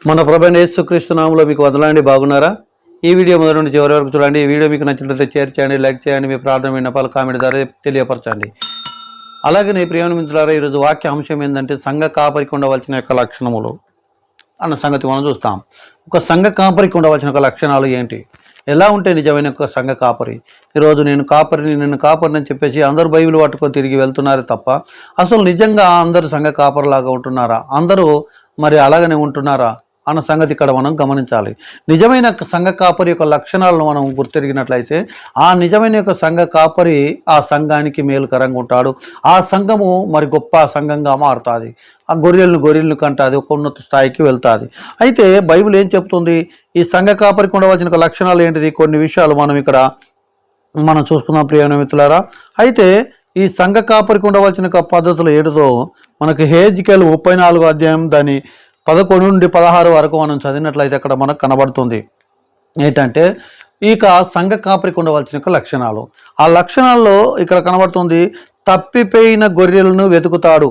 మన ప్రభువైన యేసుక్రీస్తు నామములో మీకు వందనాలండి. బాగున్నారా? ఈ వీడియో మొదటి నుండి చివరి వరకు చూడండి. ఈ వీడియో మీకు నచ్చినట్లయితే షేర్ చేయండి, లైక్ చేయండి, మీ ప్రార్థన విన్నపాలు కామెంట్ ద్వారా తెలియపరచండి. అలాగే ప్రియమైన మిత్రులారా, ఈరోజు వాక్య అంశం ఏంటంటే సంఘ కాపరికి ఉండవలసిన యొక్క లక్షణములు అన్న సంగతి మనం చూస్తాం. ఒక సంఘ కాపరికి ఉండవలసిన ఒక లక్షణాలు ఏంటి, ఎలా ఉంటే నిజమైన ఒక సంఘ కాపరి? ఈరోజు నేను కాపరిని అని చెప్పేసి అందరూ బైబిల్ పట్టుకొని తిరిగి వెళ్తున్నారే తప్ప అసలు నిజంగా అందరూ సంఘ కాపరిలాగా ఉంటున్నారా? అందరూ మరి అలాగనే ఉంటున్నారా అన్న సంగతి ఇక్కడ మనం గమనించాలి. నిజమైన సంఘ కాపరి యొక్క లక్షణాలను మనం గుర్తెరిగినట్లయితే ఆ నిజమైన యొక్క సంఘ కాపరి ఆ సంఘానికి మేలుకరంగా ఉంటాడు. ఆ సంఘము మరి గొప్ప సంఘంగా మారుతుంది. ఆ గొర్రెలను కంటుంది, ఒక ఉన్నత స్థాయికి వెళ్తుంది. అయితే బైబిల్ ఏం చెప్తుంది? ఈ సంఘ కాపరికి ఉండవలసిన లక్షణాలు ఏంటిది? కొన్ని విషయాలు మనం చూసుకుందాం ప్రియమైన మిత్రులారా. అయితే ఈ సంఘ కాపరికి ఉండవలసిన పద్ధతులు ఏడుతో మనకు హెజ్కేలు 34వ అధ్యాయం దాని 11 నుండి 16 వరకు మనం చదివినట్లయితే అక్కడ మనకు కనబడుతుంది ఏంటంటే ఇక సంఘ కాపరికి ఉండవలసిన లక్షణాలు. ఆ లక్షణాల్లో ఇక్కడ కనబడుతుంది, తప్పిపోయిన గొర్రెలను వెతుకుతాడు.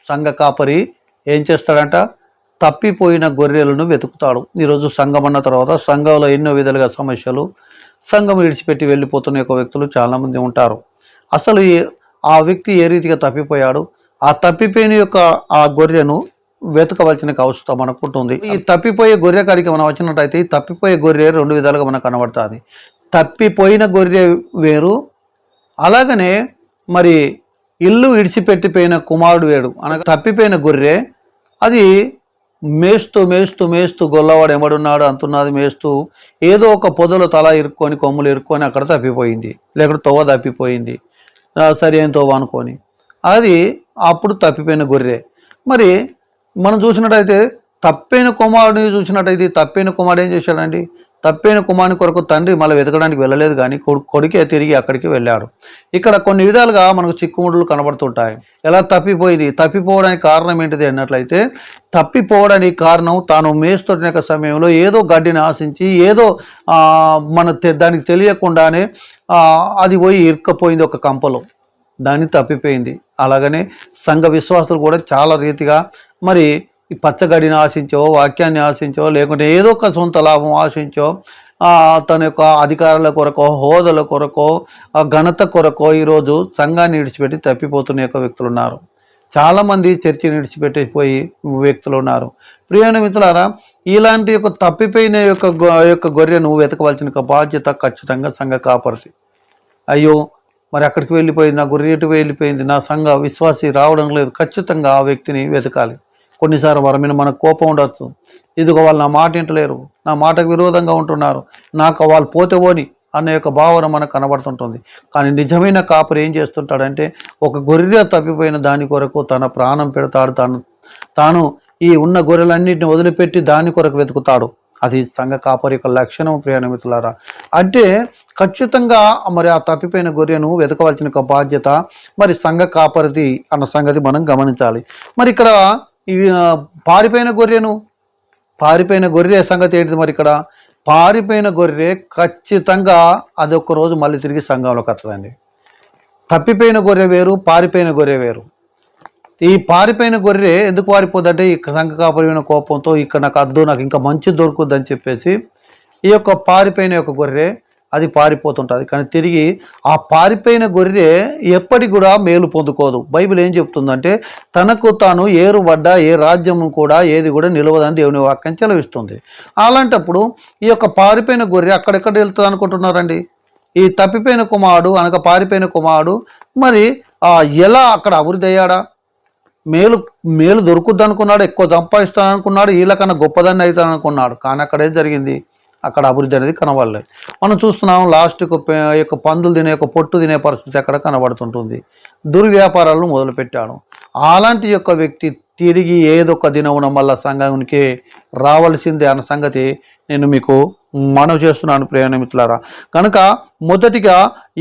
సంఘ కాపరి ఏం చేస్తాడంట? తప్పిపోయిన గొర్రెలను వెతుకుతాడు. ఈరోజు సంఘం అన్న తర్వాత సంఘంలో ఎన్నో విధాలుగా సమస్యలు, సంఘం విడిచిపెట్టి వెళ్ళిపోతున్న యొక్క వ్యక్తులు చాలామంది ఉంటారు. అసలు ఆ వ్యక్తి ఏ రీతిగా తప్పిపోయాడు, ఆ తప్పిపోయిన యొక్క ఆ గొర్రెను వెతకవలసిన అవసరం మనకు ఉంటుంది. ఈ తప్పిపోయే గొర్రె కాడికి మనం వచ్చినట్టయితే ఈ తప్పిపోయే గొర్రె రెండు విధాలుగా మనకు కనబడుతుంది. తప్పిపోయిన గొర్రె వేరు, అలాగనే మరి ఇల్లు విడిచిపెట్టిపోయిన కుమారుడు వేడు. అనగా తప్పిపోయిన గొర్రె అది మేస్తూ గొల్లవాడు ఎవడున్నాడు అంటున్నది మేస్తూ ఏదో ఒక పొదలో తల ఇరుక్కొని కొమ్ములు ఇరుక్కొని అక్కడ తప్పిపోయింది, లేకపోతే తోవ తప్పిపోయింది, సరి అయిన తోవ అనుకొని అది అప్పుడు తప్పిపోయిన గొర్రె. మరి మనం చూసినట్టయితే తప్పైన కుమారుడిని చూసినట్టయితే తప్పైన కుమారుడు ఏం చేశాడండి? తప్పైన కుమారుని కొరకు తండ్రి మళ్ళీ వెతకడానికి వెళ్ళలేదు, కానీ కొడుకే తిరిగి అక్కడికి వెళ్ళాడు. ఇక్కడ కొన్ని విధాలుగా మనకు చిక్కుముడులు కనబడుతుంటాయి. ఎలా తప్పిపోయింది? తప్పిపోవడానికి కారణం ఏంటిది అన్నట్లయితే తప్పిపోవడానికి కారణం తాను మేస్తున్న సమయంలో ఏదో గడ్డిని ఆశించి ఏదో దానికి తెలియకుండానే అది పోయి ఇరుక్కపోయింది ఒక కంపలో, దాన్ని తప్పిపోయింది. అలాగనే సంఘ విశ్వాసులు కూడా చాలా రీతిగా మరి ఈ పచ్చగడ్డిని ఆశించో, వాక్యాన్ని ఆశించో, లేకుంటే ఏదో ఒక సొంత లాభం ఆశించో, తన యొక్క అధికారుల కొరకో, హోదాల కొరకో, ఘనత కొరకో ఈరోజు సంఘాన్ని విడిచిపెట్టి తప్పిపోతున్న యొక్క వ్యక్తులు ఉన్నారు. చాలామంది చర్చిని విడిచిపెట్టిపోయి వ్యక్తులు ఉన్నారు. ప్రియమైన మిత్రులారా, ఇలాంటి యొక్క తప్పిపోయిన యొక్క గొర్రెను వెతకవలసిన బాధ్యత ఖచ్చితంగా సంఘ కాపరిది. అయ్యో మరి అక్కడికి వెళ్ళిపోయింది, నా గొర్రె ఎటు వెళ్ళిపోయింది, నా సంఘ విశ్వాసి రావడం లేదు, ఖచ్చితంగా ఆ వ్యక్తిని వెతకాలి. కొన్నిసార్లు వారి మీద మనకు కోపం ఉండొచ్చు, ఇదిగో వాళ్ళు నా మాట వింటలేరు, నా మాటకు విరోధంగా ఉంటున్నారు, నాకు వాళ్ళు పోతే పోని అనే యొక్క భావన మనకు కనబడుతుంటుంది. కానీ నిజమైన కాపరి ఏం చేస్తుంటాడంటే ఒక గొర్రె తప్పిపోయిన దాని కొరకు తన ప్రాణం పెడతాడు. తాను ఈ ఉన్న గొర్రెలన్నింటిని వదిలిపెట్టి దాని కొరకు వెతుకుతాడు. అది సంఘ కాపరి యొక్క లక్షణం ప్రియమైన మిత్రులారా. అంటే ఖచ్చితంగా మరి ఆ తప్పిపోయిన గొర్రెను వెతకవలసిన బాధ్యత మరి సంఘ కాపరిది అన్న సంగతి మనం గమనించాలి. మరి ఇక్కడ ఇవి పారిపోయిన గొర్రె సంగతి ఏంటిది? మరి ఇక్కడ పారిపోయిన గొర్రె ఖచ్చితంగా అది ఒక్క రోజు మళ్ళీ తిరిగి సంఘంలోకి వస్తుందండి. తప్పిపోయిన గొర్రె వేరు, పారిపోయిన గొర్రె వేరు. ఈ పారిపోయిన గొర్రె ఎందుకు పారిపోద్దంటే ఈ సంఘ కాపరిమైన కోపంతో ఇక్కడ నాకు అద్దు, నాకు ఇంకా మంచి దొరుకుద్ది అని చెప్పేసి ఈ యొక్క పారిపోయిన యొక్క గొర్రె అది పారిపోతుంటుంది. కానీ తిరిగి ఆ పారిపోయిన గొర్రె ఎప్పటికి కూడా మేలు పొందుకోదు. బైబిల్ ఏం చెప్తుందంటే తనకు తాను ఏరుబడ్డ ఏ రాజ్యం కూడా ఏది కూడా నిలవదని దేవుని వాక్యం చెలవిస్తుంది. అలాంటప్పుడు ఈ యొక్క పారిపోయిన గొర్రె అక్కడెక్కడ వెళ్తుంది అనుకుంటున్నారండి? ఈ తప్పిపోయిన కుమారుడు అనగా పారిపోయిన కుమారుడు మరి ఎలా అక్కడ అభివృద్ధి అయ్యాడా? మేలు దొరుకుద్ది అనుకున్నాడు, ఎక్కువ సంపాదిస్తాను అనుకున్నాడు, వీళ్ళకన్నా గొప్పదాన్ని అవుతాను అనుకున్నాడు. కానీ అక్కడ ఏం జరిగింది? అక్కడ అభివృద్ధి అనేది కనబడలేదు. మనం చూస్తున్నాం లాస్ట్కు యొక్క పందులు తినే యొక్క పొట్టు తినే పరిస్థితి అక్కడ కనబడుతుంటుంది. దుర్వ్యాపారాలను మొదలుపెట్టాడు. అలాంటి యొక్క వ్యక్తి తిరిగి ఏదొక దినమున మళ్ళా సంఘానికి రావాల్సిందే అన్న సంగతి నేను మీకు మనవి చేస్తున్నాను ప్రియమైన మిత్రులారా. కనుక మొదటిగా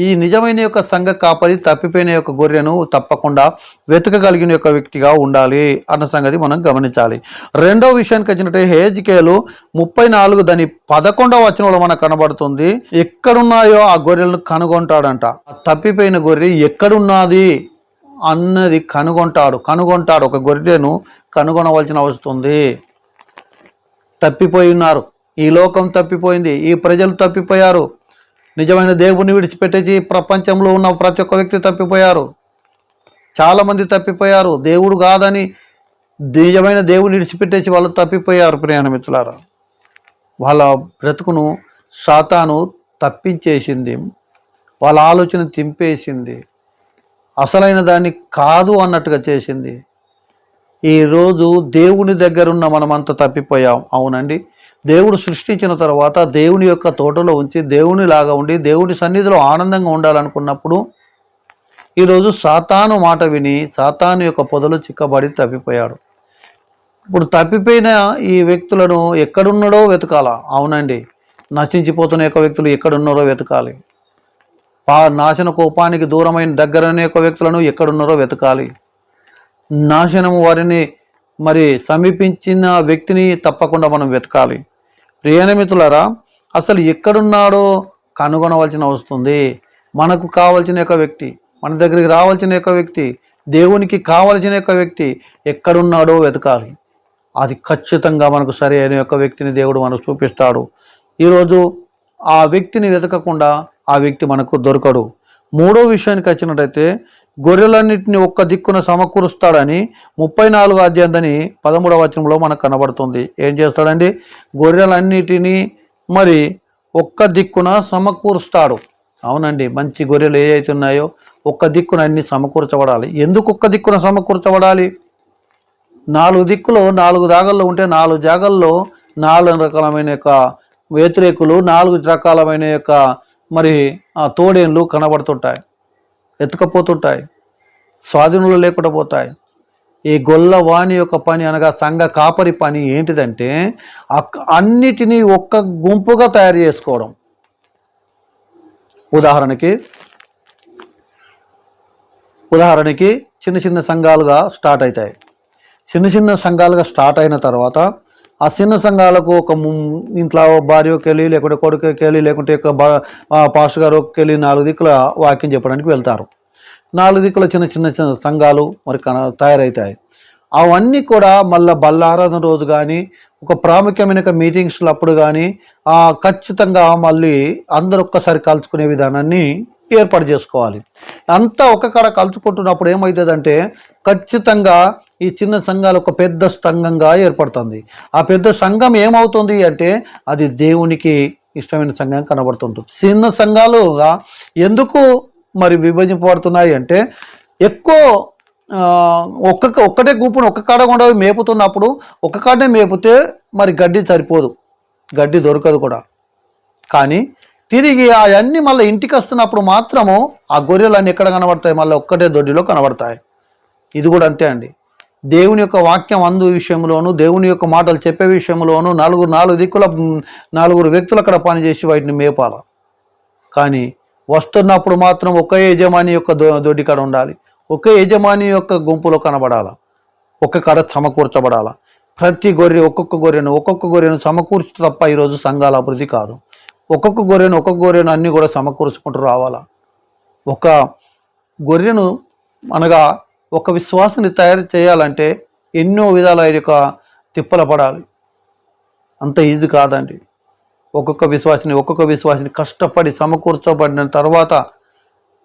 ఈ నిజమైన యొక్క సంఘ కాపరి తప్పిపోయిన యొక్క గొర్రెను తప్పకుండా వెతకగలిగిన యొక్క వ్యక్తిగా ఉండాలి అన్న సంగతి మనం గమనించాలి. రెండవ విషయానికి వచ్చినట్టే హెజ్కేలు 34 దాని 11వ వచనంలో మనకు కనబడుతుంది, ఎక్కడున్నాయో ఆ గొర్రెలను కనుగొంటాడంట. తప్పిపోయిన గొర్రె ఎక్కడున్నది అన్నది కనుగొంటాడు. ఒక గొర్రెను కనుగొనవలసిన అవసరం ఉంది. తప్పిపోయి ఉన్నారు. ఈ లోకం తప్పిపోయింది, ఈ ప్రజలు తప్పిపోయారు. నిజమైన దేవుని విడిచిపెట్టేసి ప్రపంచంలో ఉన్న ప్రతి ఒక్క వ్యక్తి తప్పిపోయారు. చాలామంది తప్పిపోయారు. దేవుడు కాదని నిజమైన దేవుని విడిచిపెట్టేసి వాళ్ళు తప్పిపోయారు. ప్రియాణ మిత్రులారా, వాళ్ళ బ్రతుకును సాతాను తప్పించేసింది, వాళ్ళ ఆలోచన తింపేసింది, అసలైన దాన్ని కాదు అన్నట్టుగా చేసింది. ఈరోజు దేవుని దగ్గరున్న మనమంతా తప్పిపోయాం. అవునండి, దేవుడు సృష్టించిన తర్వాత దేవుని యొక్క తోటలో ఉంచి దేవునిలాగా ఉండి దేవుని సన్నిధిలో ఆనందంగా ఉండాలనుకున్నప్పుడు ఈరోజు సాతాను మాట విని సాతాను యొక్క పొదలు చిక్కబడి తప్పిపోయాడు. ఇప్పుడు తప్పిపోయిన ఈ వ్యక్తులను ఎక్కడున్నాడో వెతకాలా. అవునండి, నశించిపోతున్న యొక్క వ్యక్తులు ఎక్కడున్నారో వెతకాలి. నాశన కోపానికి దూరమైన దగ్గరనే యొక్క వ్యక్తులను ఎక్కడున్నారో వెతకాలి. నాశనము వారిని మరి సమీపించిన వ్యక్తిని తప్పకుండా మనం వెతకాలి. ప్రియమిత్రులారా, అసలు ఎక్కడున్నాడో కనుగొనవలసిన వస్తుంది. మనకు కావలసిన యొక్క వ్యక్తి, మన దగ్గరికి రావాల్సిన యొక్క వ్యక్తి, దేవునికి కావలసిన యొక్క వ్యక్తి ఎక్కడున్నాడో వెతకాలి. అది ఖచ్చితంగా మనకు సరి అయిన యొక్క వ్యక్తిని దేవుడు మనకు చూపిస్తాడు. ఈరోజు ఆ వ్యక్తిని వెతకకుండా ఆ వ్యక్తి మనకు దొరకడు. మూడో విషయానికి వచ్చినట్టయితే గొర్రెలన్నింటినీ ఒక్క దిక్కున సమకూరుస్తాడని 34వ అధ్యాయం 13వ వచనంలో మనకు కనబడుతుంది. ఏం చేస్తాడండి? గొర్రెలన్నిటినీ మరి ఒక్క దిక్కున సమకూరుస్తాడు. అవునండి, మంచి గొర్రెలు ఏ అయితే ఉన్నాయో ఒక్క దిక్కున అన్ని సమకూర్చబడాలి. ఎందుకు ఒక్క దిక్కున సమకూర్చబడాలి? 4 దిక్కులో 4 జాగల్లో ఉంటే 4 జాగల్లో 4 రకాలమైన యొక్క వ్యతిరేకులు, 4 రకాలమైన యొక్క మరి తోడేళ్ళు కనబడుతుంటాయి, ఎత్తుకపోతుంటాయి, స్వాధీనంలో లేకుండా పోతాయి. ఈ గొల్లవాణి యొక్క పని అనగా సంఘ కాపరి పని ఏంటిదంటే అన్నిటినీ ఒక్క గుంపుగా తయారు చేసుకోవడం. ఉదాహరణకి చిన్న చిన్న సంఘాలుగా స్టార్ట్ అవుతాయి. చిన్న సంఘాలుగా స్టార్ట్ అయిన తర్వాత ఆ చిన్న సంఘాలకు ఒక ఇంట్లో భార్యకి వెళ్ళి, లేకుంటే కొడుకుకి వెళ్ళి, లేకుంటే పాస్టర్ గారికి వెళ్ళి 4 దిక్కుల వాక్యం చెప్పడానికి వెళ్తారు. 4 దిక్కుల చిన్న చిన్న సంఘాలు మరి తయారవుతాయి. అవన్నీ కూడా మళ్ళీ బల్లారాధన రోజు కానీ ఒక ప్రాముఖ్యమైన మీటింగ్స్లో అప్పుడు కానీ ఖచ్చితంగా మళ్ళీ అందరూ ఒక్కసారి కలుసుకునే విధానాన్ని ఏర్పాటు చేసుకోవాలి. అంతా ఒక కాడ కలుసుకుంటున్నప్పుడు ఏమవుతుందంటే ఖచ్చితంగా ఈ చిన్న సంఘాలు ఒక పెద్ద సంఘంగా ఏర్పడుతుంది. ఆ పెద్ద సంఘం ఏమవుతుంది అంటే అది దేవునికి ఇష్టమైన సంఘం కనబడుతుంటుంది. చిన్న సంఘాలుగా ఎందుకు మరి విభజింపబడుతున్నాయి అంటే ఎక్కువ ఒక్కటే గుంపును ఒక్క కాడ కూడా మేపుతున్నప్పుడు ఒక్క కాడనే మేపితే మరి గడ్డి సరిపోదు, గడ్డి దొరకదు కూడా. కానీ తిరిగి అవన్నీ మళ్ళీ ఇంటికి వస్తున్నప్పుడు మాత్రము ఆ గొర్రెలన్నీ ఎక్కడ కనబడతాయి? మళ్ళీ ఒక్కటే దొడ్డిలో కనబడతాయి. ఇది కూడా అంతే అండి. దేవుని యొక్క వాక్యం అందు విషయంలోను, దేవుని యొక్క మాటలు చెప్పే విషయంలోను 4 దిక్కుల 4 వ్యక్తులు అక్కడ పనిచేసి వాటిని మేపాల. కానీ వస్తున్నప్పుడు మాత్రం ఒకే యజమాని యొక్క దొడ్డి కాడ ఉండాలి, ఒకే యజమాని యొక్క గుంపులో కనబడాల, ఒక్క కాడ సమకూర్చబడాల. ప్రతి ఒక్కొక్క గొర్రెను సమకూర్చు తప్ప ఈరోజు సంఘాల అభివృద్ధి కాదు. ఒక్కొక్క గొర్రెను అన్నీ కూడా సమకూర్చుకుంటూ రావాలా. ఒక గొర్రెను అనగా ఒక విశ్వాసాన్ని తయారు చేయాలంటే ఎన్నో విధాల యొక్క తిప్పల పడాలి. అంత ఈజీ కాదండి. ఒక్కొక్క విశ్వాసిని కష్టపడి సమకూర్చబడిన తర్వాత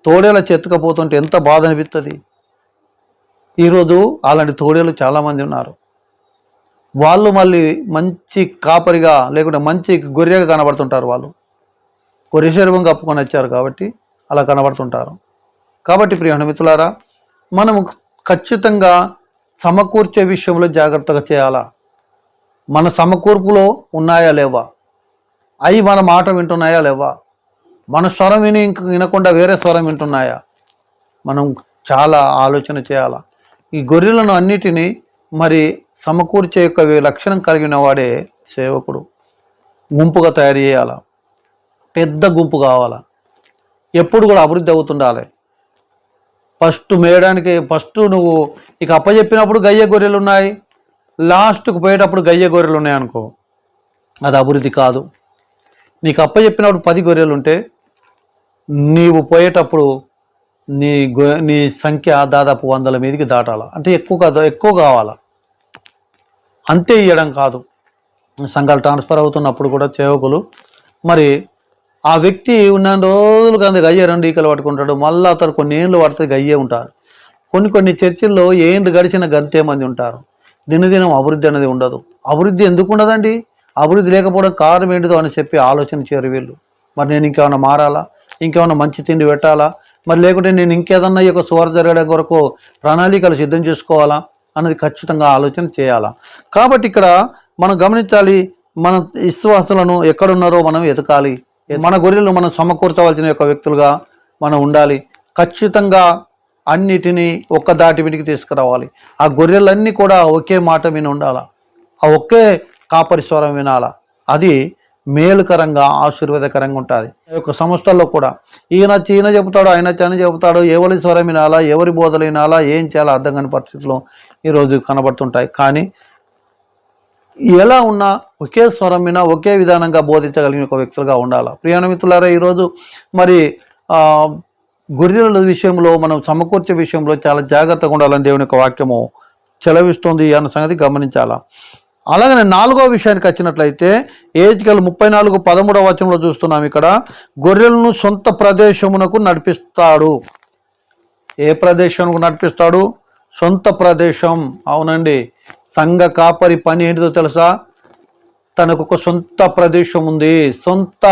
తోడేల చెత్తకపోతుంటే ఎంత బాధ అనిపిస్తుంది. ఈరోజు అలాంటి తోడేలు చాలామంది ఉన్నారు. వాళ్ళు మళ్ళీ మంచి కాపరిగా లేకుంటే మంచి గొర్రెగా కనబడుతుంటారు. వాళ్ళు గొర్రె శరీరం కప్పుకొని వచ్చారు కాబట్టి అలా కనబడుతుంటారు. కాబట్టి ప్రియ మిత్రులారా, మనము ఖచ్చితంగా సమకూర్చే విషయంలో జాగ్రత్తగా చేయాలా. మన సమకూర్పులో ఉన్నాయా లేవా? అవి మన మాట వింటున్నాయా లేవా? మన స్వరం వినకుండా వేరే స్వరం వింటున్నాయా? మనం చాలా ఆలోచన చేయాలా. ఈ గొర్రెలను అన్నిటినీ మరి సమకూర్చే యొక్క లక్షణం కలిగిన వాడే సేవకుడు. గుంపుగా తయారు చేయాల, పెద్ద గుంపు కావాలా, ఎప్పుడు కూడా అభివృద్ధి అవుతుండాలి. ఫస్ట్ నువ్వు ఇక అప్పచెప్పినప్పుడు గయ్య గొర్రెలు ఉన్నాయి, లాస్ట్కు పోయేటప్పుడు గయ్య గొర్రెలు ఉన్నాయి అనుకో, అది అభివృద్ధి కాదు. నీకు అప్పచెప్పినప్పుడు 10 గొర్రెలు ఉంటే నీవు పోయేటప్పుడు నీ సంఖ్య దాదాపు 100 మీదకి దాటాల. అంటే ఎక్కువ కావాలా. అంతే ఇవ్వడం కాదు, సంఘాలు ట్రాన్స్ఫర్ అవుతున్నప్పుడు కూడా సేవకులు మరి ఆ వ్యక్తి ఉన్న రోజులు కానీ గయ్య 2 ఈకలు పట్టుకుంటాడు, మళ్ళీ అతను కొన్ని ఏళ్ళు పడుతుంది గయ్యే ఉంటారు. కొన్ని చర్చిల్లో ఏండ్లు గడిచిన గంతే మంది ఉంటారు. దినదినం అభివృద్ధి అనేది ఉండదు. అభివృద్ధి ఎందుకు ఉండదండి? అభివృద్ధి లేకపోవడం కారణం ఏంటిదో అని చెప్పి ఆలోచన చేయరు వీళ్ళు. మరి నేను ఇంకేమైనా మారాలా, ఇంకేమైనా మంచి తిండి పెట్టాలా, మరి లేకుంటే నేను ఇంకేదన్నా ఈ యొక్క సువార్త జరగడం కొరకు ప్రణాళికలు సిద్ధం చేసుకోవాలా అన్నది ఖచ్చితంగా ఆలోచన చేయాలా. కాబట్టి ఇక్కడ మనం గమనించాలి, మన విశ్వాసులను ఎక్కడున్నారో మనం ఎతకాలి. మన గొర్రెలను మనం సమకూర్చవలసిన యొక్క వ్యక్తులుగా మనం ఉండాలి. ఖచ్చితంగా అన్నిటినీ ఒక్క దాటి మీదకి తీసుకురావాలి. ఆ గొర్రెలన్నీ కూడా ఒకే మాట విని ఉండాలా, ఆ ఒకే కాపరి స్వరం వినాలా. అది మేలుకరంగా ఆశీర్వాదకరంగా ఉంటుంది. ఈ యొక్క సంస్థల్లో కూడా ఈయన చెబుతాడు, ఆయన చెబుతాడు, ఎవరి స్వరం వినాలా, ఎవరి బోధలు వినాలా, ఏం చేయాలో అర్థం కాని పరిస్థితులు ఈరోజు కనబడుతుంటాయి. కానీ ఎలా ఉన్నా ఒకే స్వరం వినా ఒకే విధానంగా బోధించగలిగిన ఒక వ్యక్తులుగా ఉండాలి. ప్రియాణ మిత్రులారా, ఈరోజు మరి గొర్రెల విషయంలో మనం సమకూర్చే విషయంలో చాలా జాగ్రత్తగా ఉండాలని దేవుని యొక్క వాక్యము చెలవిస్తుంది అన్న సంగతి గమనించాలా. అలాగనే 4వ విషయానికి వచ్చినట్లయితే ఏజ్కేలు 34:13 వచనంలో చూస్తున్నాం. ఇక్కడ గొర్రెలను సొంత ప్రదేశమునకు నడిపిస్తాడు. ఏ ప్రదేశానికి నడిపిస్తాడు? సొంత ప్రదేశం. అవునండి, సంఘ కాపరి పని ఏంటిదో తెలుసా? తనకు ఒక సొంత ప్రదేశం ఉంది. సొంత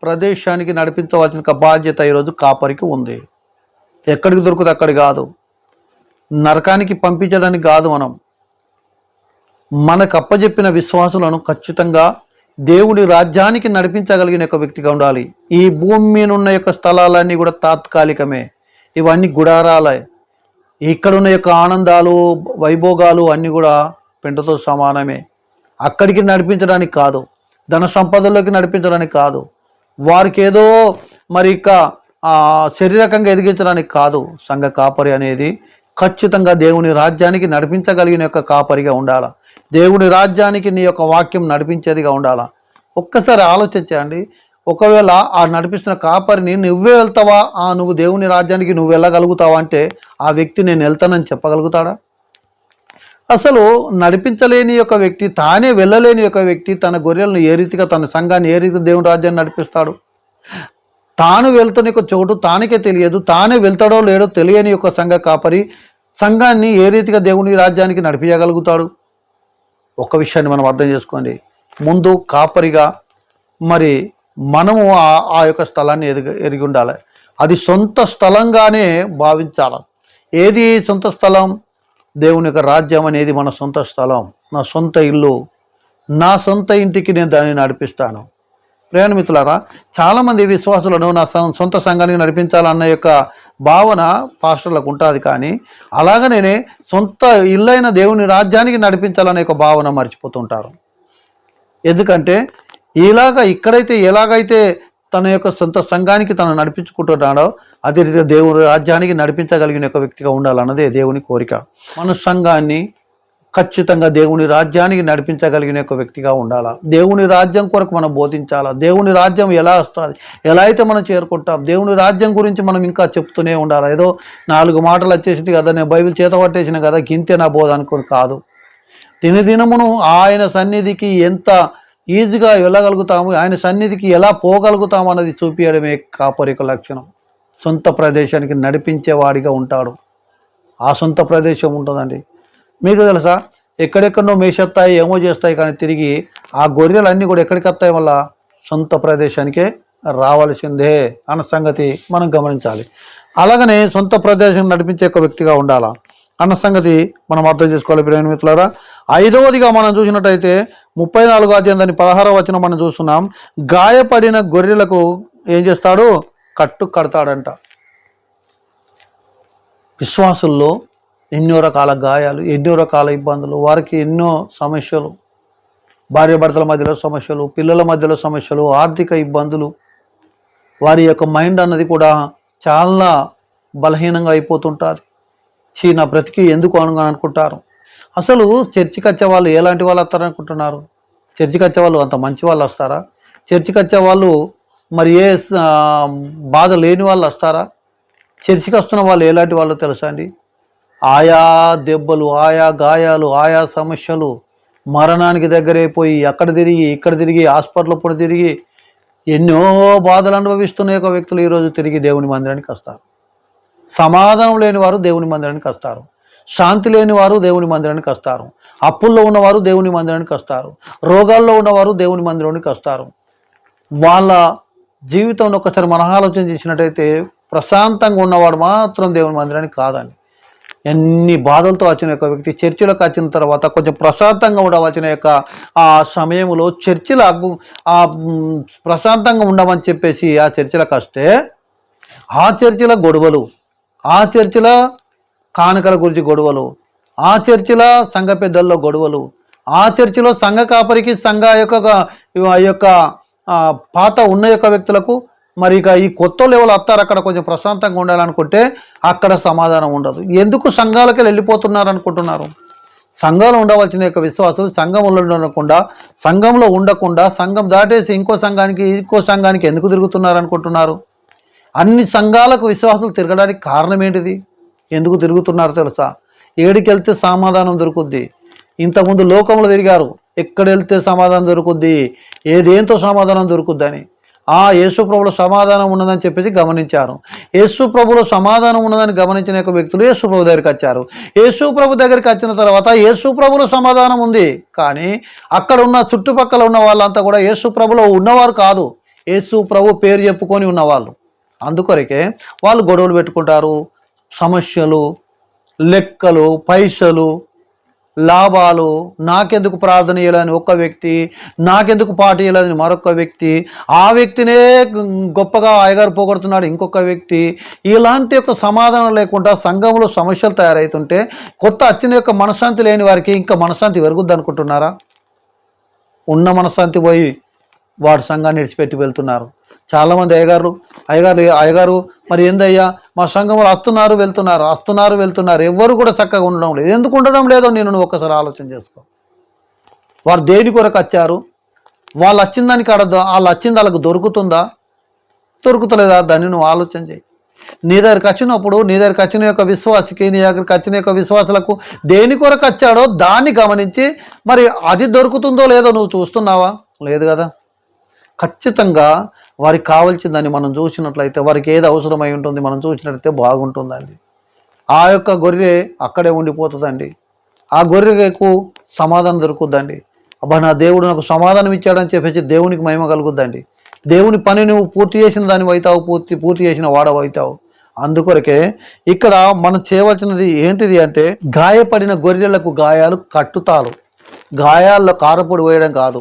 ప్రదేశానికి నడిపించవలసిన బాధ్యత ఈరోజు కాపరికి ఉంది. ఎక్కడికి దొరుకుతుంది అక్కడికి కాదు, నరకానికి పంపించడానికి కాదు. మనకు అప్పచెప్పిన విశ్వాసులను ఖచ్చితంగా దేవుడి రాజ్యానికి నడిపించగలిగిన ఒక వ్యక్తిగా ఉండాలి. ఈ భూమి మీద ఉన్న యొక్క స్థలాలన్నీ కూడా తాత్కాలికమే, ఇవన్నీ గుడారాలే. ఇక్కడున్న యొక్క ఆనందాలు వైభోగాలు అన్నీ కూడా పెంటతో సమానమే. అక్కడికి నడిపించడానికి కాదు, ధన సంపదలోకి నడిపించడానికి కాదు, వారికి ఏదో మరి ఇక శారీరకంగా ఎదిగించడానికి కాదు. సంఘ కాపరి అనేది ఖచ్చితంగా దేవుని రాజ్యానికి నడిపించగలిగిన యొక్క కాపరిగా ఉండాలి. దేవుని రాజ్యానికి నీ యొక్క వాక్యం నడిపించేదిగా ఉండాలా. ఒక్కసారి ఆలోచించండి, ఒకవేళ ఆ నడిపిస్తున్న కాపరిని నువ్వే వెళ్తావా, నువ్వు దేవుని రాజ్యానికి నువ్వు వెళ్ళగలుగుతావా అంటే ఆ వ్యక్తి నేను వెళ్తానని చెప్పగలుగుతాడా? అసలు నడిపించలేని యొక్క వ్యక్తి, తానే వెళ్ళలేని యొక్క వ్యక్తి తన గొర్రెలను ఏ రీతిగా, తన సంఘాన్ని ఏ రీతిగా దేవుని రాజ్యాన్ని నడిపిస్తాడు? తాను వెళ్తున్న యొక్క చోటు తానికే తెలియదు, తానే వెళ్తాడో లేడో తెలియని యొక్క సంఘ కాపరి సంఘాన్ని ఏ రీతిగా దేవుని రాజ్యానికి నడిపించగలుగుతాడు? ఒక విషయాన్ని మనం అర్థం చేసుకోండి. ముందు కాపరిగా మరి మనము ఆ యొక్క స్థలాన్ని ఎరిగి ఉండాలి. అది సొంత స్థలంగానే భావించాలి. ఏది సొంత స్థలం? దేవుని యొక్క రాజ్యం అనేది మన సొంత స్థలం, నా సొంత ఇల్లు, నా సొంత ఇంటికి నేను దాన్ని నడిపిస్తాను. ప్రియ మిత్రులారా, చాలామంది విశ్వాసులను నా సొంత సంఘానికి నడిపించాలన్న యొక్క భావన పాస్టర్లకు ఉంటుంది. కానీ అలాగనే సొంత ఇల్లైన దేవుని రాజ్యానికి నడిపించాలనే ఒక భావన మర్చిపోతుంటారు. ఎందుకంటే ఇక్కడైతే ఎలాగైతే తన యొక్క సొంత సంఘానికి తను నడిపించుకుంటున్నాడో అదే రీతిగా దేవుని రాజ్యానికి నడిపించగలిగిన ఒక వ్యక్తిగా ఉండాలన్నదే దేవుని కోరిక. మన సంఘాన్ని ఖచ్చితంగా దేవుని రాజ్యానికి నడిపించగలిగిన ఒక వ్యక్తిగా ఉండాలా. దేవుని రాజ్యం కొరకు మనం బోధించాలా. దేవుని రాజ్యం ఎలా వస్తుంది, ఎలా అయితే మనం చేరుకుంటాం, దేవుని రాజ్యం గురించి మనం ఇంకా చెప్తూనే ఉండాలి. ఏదో 4 మాటలు వచ్చేసింది కదా, నేను బైబిల్ చేత పట్టేసిన కదా, గింతే నా బోధ అనుకుని కాదు. దినదినమును ఆయన సన్నిధికి ఎంత ఈజీగా వెళ్ళగలుగుతాము, ఆయన సన్నిధికి ఎలా పోగలుగుతాము అన్నది చూపించడమే కాపరిక లక్షణం. సొంత ప్రదేశానికి నడిపించేవాడిగా ఉంటాడు. ఆ సొంత ప్రదేశం ఉంటుందండి. మీకు తెలుసా, ఎక్కడెక్కడో మేషెత్తాయి, ఏమో చేస్తాయి, కానీ తిరిగి ఆ గొర్రెలన్నీ కూడా ఎక్కడికి వస్తాయి? వల్ల సొంత ప్రదేశానికే రావాల్సిందే అన్న సంగతి మనం గమనించాలి. అలాగనే సొంత ప్రదేశం నడిపించే ఒక వ్యక్తిగా ఉండాలా అన్న సంగతి మనం అర్థం చేసుకోవాలి. ప్రియమైన మిత్రులారా, 5వదిగా మనం చూసినట్టయితే 34వ అధ్యాయం 16వ వచనం మనం చూస్తున్నాం. గాయపడిన గొర్రెలకు ఏం చేస్తాడు? కట్టు కడతాడంట. విశ్వాసుల్లో ఎన్నో రకాల గాయాలు, ఎన్నో రకాల ఇబ్బందులు, వారికి ఎన్నో సమస్యలు, భార్యాభర్తల మధ్యలో సమస్యలు, పిల్లల మధ్యలో సమస్యలు, ఆర్థిక ఇబ్బందులు, వారి యొక్క మైండ్ అన్నది కూడా చాలా బలహీనంగా అయిపోతుంటుంది. నా బ్రతికి ఎందుకు అనుకుంటారు. అసలు చర్చికి వచ్చే వాళ్ళు ఎలాంటి వాళ్ళు వస్తారనుకుంటున్నారు? చర్చికి వచ్చే వాళ్ళు అంత మంచి వాళ్ళు వస్తారా? చర్చికి వచ్చే వాళ్ళు మరి ఏ బాధ లేని వాళ్ళు వస్తారా? చర్చికి వస్తున్న వాళ్ళు ఎలాంటి వాళ్ళు తెలుసా అండి? ఆయా దెబ్బలు, ఆయా గాయాలు, ఆయా సమస్యలు మరణానికి దగ్గరైపోయి అక్కడ తిరిగి ఇక్కడ తిరిగి హాస్పిటల్ పొడి తిరిగి ఎన్నో బాధలు అనుభవిస్తున్న యొక్క వ్యక్తులు ఈరోజు తిరిగి దేవుని మందిరానికి వస్తారు. సమాధానం లేని వారు దేవుని మందిరానికి వస్తారు. శాంతి లేని వారు దేవుని మందిరానికి వస్తారు. అప్పుల్లో ఉన్నవారు దేవుని మందిరానికి వస్తారు. రోగాల్లో ఉన్నవారు దేవుని మందిరానికి వస్తారు. వాళ్ళ జీవితంలో ఒకసారి మనం ఆలోచన చేసినట్టయితే ప్రశాంతంగా ఉన్నవాడు మాత్రం దేవుని మందిరానికి కాదండి. ఎన్ని బాధలతో వచ్చిన యొక్క వ్యక్తి చర్చిలోకి వచ్చిన తర్వాత కొంచెం ప్రశాంతంగా ఉండవలసిన యొక్క ఆ సమయంలో చర్చిలో ప్రశాంతంగా ఉండమని చెప్పేసి ఆ చర్చిలకు వస్తే ఆ చర్చిల గొడవలు, ఆ చర్చిల కానుకల గురించి గొడవలు, ఆ చర్చిల సంఘ పెద్దల్లో గొడవలు, ఆ చర్చిలో సంఘ కాపరికి సంఘ యొక్క పాత ఉన్న యొక్క వ్యక్తులకు మరి ఇక ఈ కొత్త లెవెల్ వస్తారు. అక్కడ కొంచెం ప్రశాంతంగా ఉండాలనుకుంటే అక్కడ సమాధానం ఉండదు. ఎందుకు సంఘాలకి వెళ్ళిపోతున్నారు అనుకుంటున్నారు? సంఘంలో ఉండవలసిన యొక్క విశ్వాసాలు సంఘంలో ఉండకుండా సంఘం దాటేసి ఇంకో సంఘానికి ఎందుకు తిరుగుతున్నారు అనుకుంటున్నారు? అన్ని సంఘాలకు విశ్వాసాలు తిరగడానికి కారణం ఏంటిది? ఎందుకు తిరుగుతున్నారు తెలుసా? ఏడికి వెళ్తే సమాధానం దొరుకుద్ది. ఇంతకుముందు లోకంలో తిరిగారు, ఎక్కడ వెళ్తే సమాధానం దొరుకుద్ది, ఏదేంతో సమాధానం దొరుకుద్దని. యేసు ప్రభులో సమాధానం ఉన్నదని చెప్పేసి గమనించారు. యేసు ప్రభులో సమాధానం ఉన్నదని గమనించిన యొక్క వ్యక్తులు యేసు ప్రభు దగ్గరికి వచ్చారు. యేసు ప్రభు దగ్గరికి వచ్చిన తర్వాత యేసు ప్రభులో సమాధానం ఉంది, కానీ అక్కడ ఉన్న చుట్టుపక్కల ఉన్న వాళ్ళంతా కూడా యేసు ప్రభులో ఉన్నవారు కాదు, యేసు ప్రభు పేరు చెప్పుకొని ఉన్నవాళ్ళు. అందుకొరకే వాళ్ళు గొడవలు పెట్టుకుంటారు. సమస్యలు, లెక్కలు, పైసలు, లాభాలు, నాకెందుకు ప్రార్థన చేయాలని ఒక వ్యక్తి, నాకెందుకు పాట చేయాలని మరొక వ్యక్తి, ఆ వ్యక్తినే గొప్పగా అయ్యగారు పోగొడుతున్నాడు ఇంకొక వ్యక్తి. ఇలాంటి యొక్క సమాధానం లేకుండా సంఘంలో సమస్యలు తయారవుతుంటే కొత్త వచ్చిన యొక్క మనశ్శాంతి లేని వారికి ఇంకా మనశ్శాంతి పెరుగుద్ది అనుకుంటున్నారా? ఉన్న మనశ్శాంతి పోయి వాడు సంఘాన్ని విడిచిపెట్టి వెళ్తున్నారు. చాలామంది అయ్యగారు మరి ఏందయ్యా మా సంఘంలో వస్తున్నారు వెళ్తున్నారు, ఎవరు కూడా చక్కగా ఉండడం లేదు. ఎందుకు ఉండడం లేదో నేను ఒకసారి ఆలోచన చేసుకో. వారు దేని కొరకు వచ్చారు? వాళ్ళు వచ్చిన దానికి వాళ్ళు వచ్చింది వాళ్ళకు దొరుకుతుందా, దొరుకుతలేదా? దాన్ని నువ్వు ఆలోచన చేయి. నీ దగ్గరికి వచ్చినప్పుడు నీ దగ్గరికి వచ్చిన యొక్క విశ్వాసికి, నీ దగ్గరికి వచ్చిన యొక్క విశ్వాసులకు దేని కొరకు వచ్చాడో దాన్ని గమనించి మరి అది దొరుకుతుందో లేదో నువ్వు చూస్తున్నావా? లేదు కదా. ఖచ్చితంగా వారికి కావాల్సిందని మనం చూసినట్లయితే, వారికి ఏది అవసరమై ఉంటుంది మనం చూసినట్లయితే బాగుంటుందండి. ఆ యొక్క గొర్రె అక్కడే ఉండిపోతుందండి. ఆ గొర్రెకు సమాధానం దొరుకుద్దండి. అబ్బా నా దేవుడు నాకు సమాధానం ఇచ్చాడని చెప్పేసి దేవునికి మహిమ కలుగుద్దండి. దేవుని పని నువ్వు పూర్తి చేసిన దాన్ని అవుతావు, పూర్తి చేసిన వాడవు అవుతావు. అందుకొరకే ఇక్కడ మనం చేయవలసినది ఏంటిది అంటే, గాయపడిన గొర్రెలకు గాయాలు కట్టుతారు, గాయాల్లో కారపొడి వేయడం కాదు.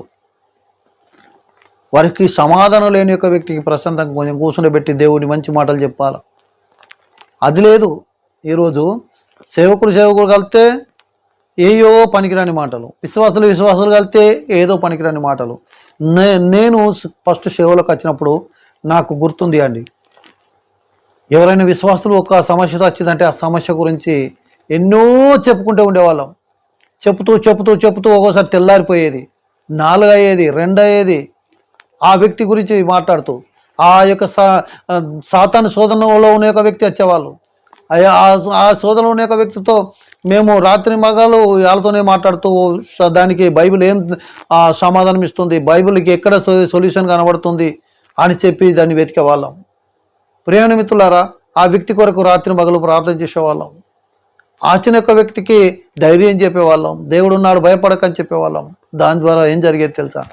వారికి సమాధానం లేని యొక్క వ్యక్తికి ప్రశాంతంగా కొంచెం కూర్చుండబెట్టి దేవుని మంచి మాటలు చెప్పాలి. అది లేదు. ఈరోజు సేవకుడు కలిస్తే ఏయో పనికిరాని మాటలు, విశ్వాసులు కలిస్తే ఏదో పనికిరాని మాటలు. నేను ఫస్ట్ సేవలోకి వచ్చినప్పుడు నాకు గుర్తుంది అండి, ఎవరైనా విశ్వాసులు ఒక సమస్యతో వచ్చిందంటే ఆ సమస్య గురించి ఎన్నో చెప్పుకుంటూ ఉండేవాళ్ళం. చెప్తూ ఒక్కోసారి తెల్లారిపోయేది, 4 అయ్యేది, 2 అయ్యేది. ఆ వ్యక్తి గురించి మాట్లాడుతూ ఆ యొక్క సాతాను శోధనలో ఉన్న యొక్క వ్యక్తి వచ్చేవాళ్ళు. ఆ శోధనలో ఉన్న యొక్క వ్యక్తితో మేము రాత్రి మగాలు వాళ్ళతోనే మాట్లాడుతూ దానికి బైబిల్ ఏం సమాధానం ఇస్తుంది, బైబిల్కి ఎక్కడ సొల్యూషన్ కనబడుతుంది అని చెప్పి దాన్ని వెతికేవాళ్ళం. ప్రియమైన మిత్రులారా, ఆ వ్యక్తి కొరకు రాత్రి మగలు ప్రార్థన చేసేవాళ్ళం. ఆచిన యొక్క వ్యక్తికి ధైర్యం చెప్పేవాళ్ళం, దేవుడు ఉన్నాడు భయపడకని చెప్పేవాళ్ళం. దాని ద్వారా ఏం జరిగేది తెలుసా?